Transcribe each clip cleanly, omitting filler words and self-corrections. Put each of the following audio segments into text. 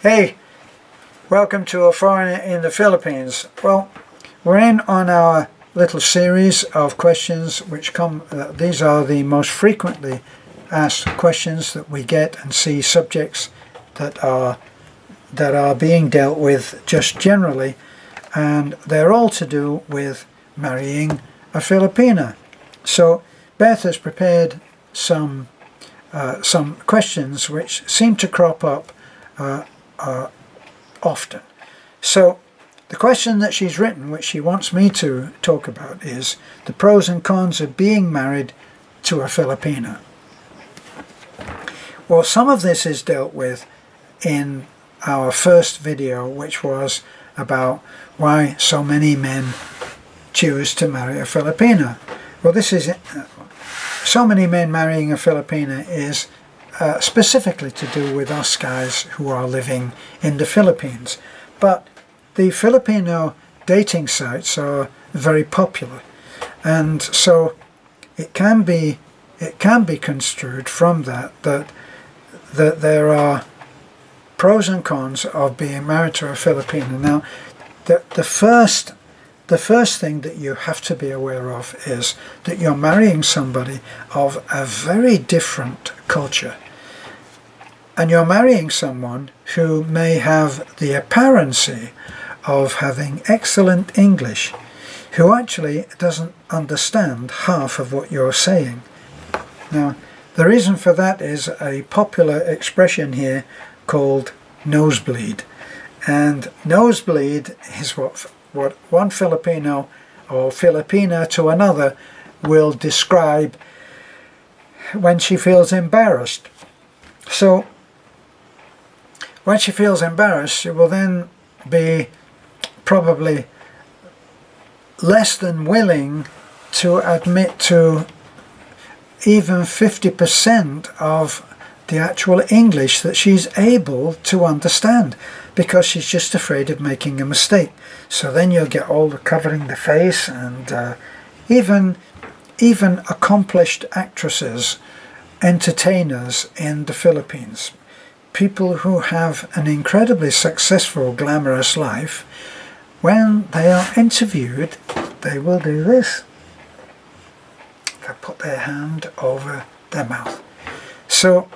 Hey, welcome to A Foreigner in the Philippines. Well, we're in on our little series of questions which come, these are the most frequently asked questions that we get and see subjects that are being dealt with just generally, and they're all to do with marrying a Filipina. So Beth has prepared some questions which seem to crop up often. So the question that she's written, which she wants me to talk about, is the pros and cons of being married to a Filipina. Well, some of this is dealt with in our first video, which was about why so many men choose to marry a Filipina. Well, this is so many men marrying a Filipina is specifically to do with us guys who are living in the Philippines. But the Filipino dating sites are very popular, and so it can be construed from that there are pros and cons of being married to a Filipina. Now, the first thing that you have to be aware of is that you're marrying somebody of a very different culture. And you're marrying someone who may have the apparency of having excellent English, who actually doesn't understand half of what you're saying. Now, the reason for that is a popular expression here called nosebleed. And nosebleed is what one Filipino or Filipina to another will describe when she feels embarrassed. So when she feels embarrassed, she will then be probably less than willing to admit to even 50% of the actual English that she's able to understand, because she's just afraid of making a mistake. So then you'll get all the covering the face, and even accomplished actresses, entertainers in the Philippines, people who have an incredibly successful, glamorous life, when they are interviewed, they will do this. They put their hand over their mouth. So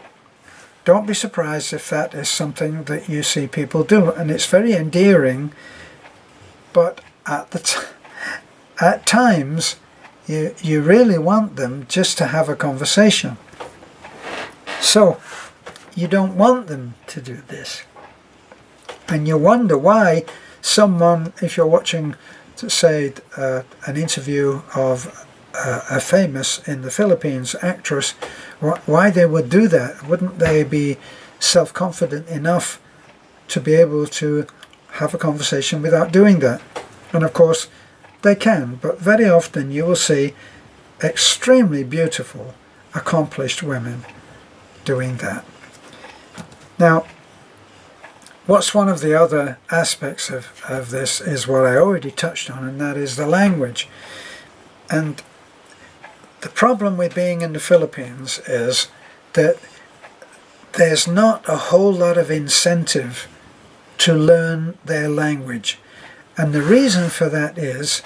don't be surprised if that is something that you see people do, and it's very endearing, but at times you really want them just to have a conversation. So you don't want them to do this, and you wonder why someone, if you're watching, say, an interview of a famous in the Philippines actress, why they would do that. Wouldn't they be self-confident enough to be able to have a conversation without doing that? And of course they can, but very often you will see extremely beautiful, accomplished women doing that. Now, what's one of the other aspects of this is what I already touched on, and that is the language. And the problem with being in the Philippines is that there's not a whole lot of incentive to learn their language. And the reason for that is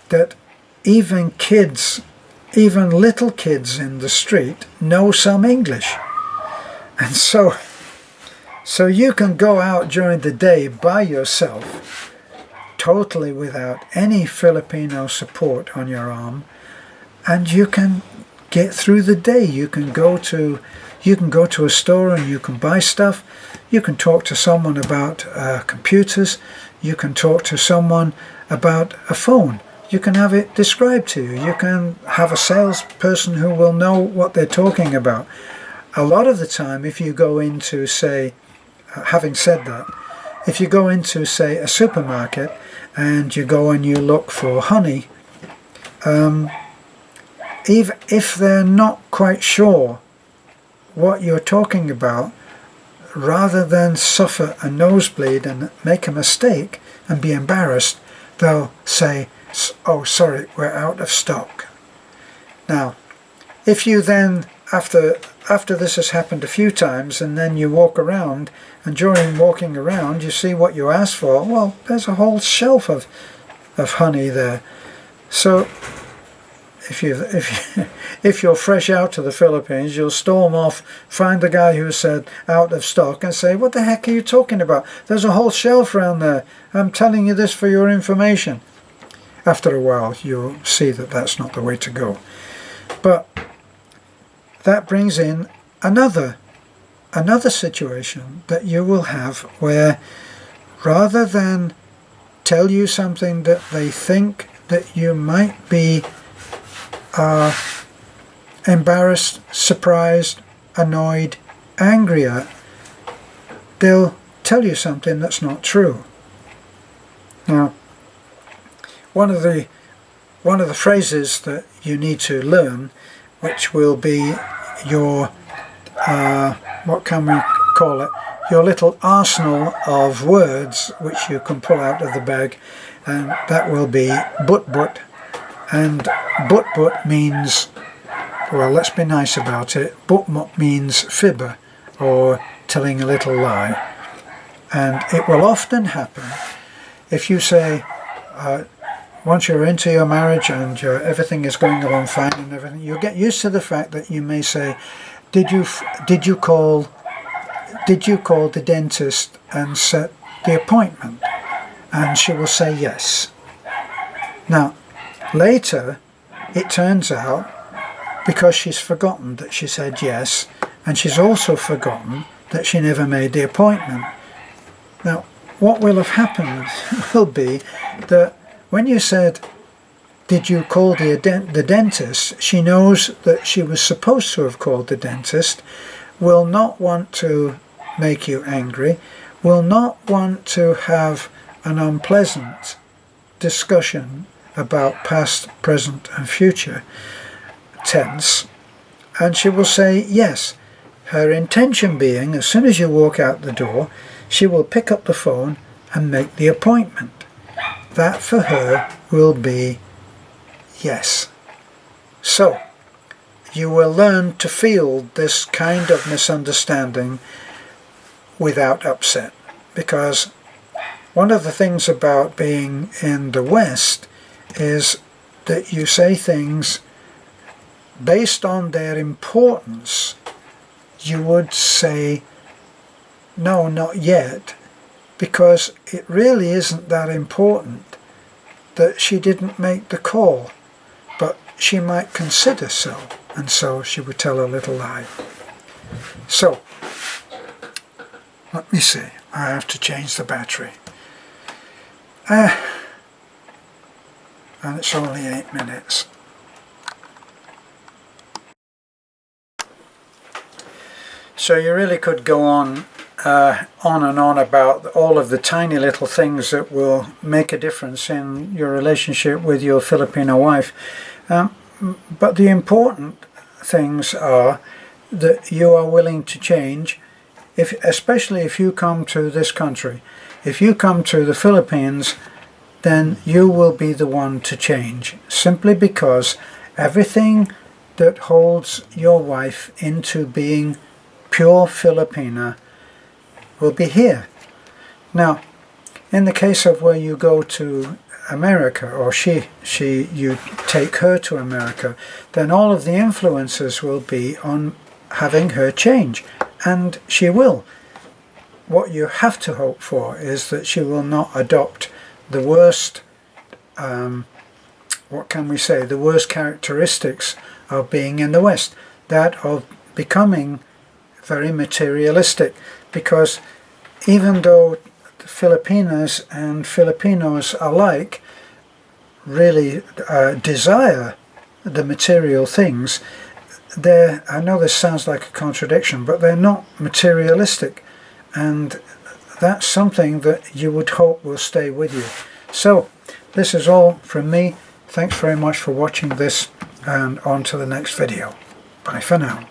that even little kids in the street know some English. And so you can go out during the day by yourself, totally without any Filipino support on your arm, and you can get through the day. You can go to a store and you can buy stuff. You can talk to someone about computers. You can talk to someone about a phone. You can have it described to you. You can have a salesperson who will know what they're talking about. A lot of the time, if you go into, say, having said that, if you go into, say, a supermarket and you go and you look for honey, if they're not quite sure what you're talking about, rather than suffer a nosebleed and make a mistake and be embarrassed, they'll say, "Oh, sorry, we're out of stock." Now, if you then after this has happened a few times, and then you walk around, and during walking around you see what you asked for, well, there's a whole shelf of honey there. So if you're fresh out to the Philippines, you'll storm off, find the guy who said out of stock, and say, what the heck are you talking about? There's a whole shelf around there. I'm telling you this for your information. After a while, you'll see that that's not the way to go. But that brings in another situation that you will have, where rather than tell you something that they think that you might be embarrassed, surprised, annoyed, angry at, they'll tell you something that's not true. Now, one of the phrases that you need to learn, which will be your what can we call it, your little arsenal of words which you can pull out of the bag, and that will be but. And but means, well, let's be nice about it, but means fibber, or telling a little lie. And it will often happen if you say, once you're into your marriage and everything is going along fine and everything, you'll get used to the fact that you may say, did you call the dentist and set the appointment? And she will say yes. Now, later, it turns out, because she's forgotten that she said yes, and she's also forgotten that she never made the appointment. Now, what will have happened will be that when you said, did you call the dentist, she knows that she was supposed to have called the dentist, will not want to make you angry, will not want to have an unpleasant discussion about past, present and future tense, and she will say yes. Her intention being, as soon as you walk out the door, she will pick up the phone and make the appointment. That for her will be yes. So you will learn to field this kind of misunderstanding without upset, because one of the things about being in the West is that you say things based on their importance. You would say, no, not yet, because it really isn't that important that she didn't make the call, but she might consider so, and so she would tell a little lie. So, let me see, I have to change the battery. And it's only 8 minutes. So you really could go on and on about all of the tiny little things that will make a difference in your relationship with your Filipino wife. But the important things are that you are willing to change, especially if you come to this country. If you come to the Philippines, then you will be the one to change, simply because everything that holds your wife into being pure Filipina will be here. Now, in the case of where you go to America, or you take her to America, then all of the influences will be on having her change, and she will. What you have to hope for is that she will not adopt the worst, what can we say, the worst characteristics of being in the West, that of becoming very materialistic, because even though Filipinas and Filipinos alike really desire the material things, I know this sounds like a contradiction, but they're not materialistic, and that's something that you would hope will stay with you. So this is all from me. Thanks very much for watching this, and on to the next video. Bye for now.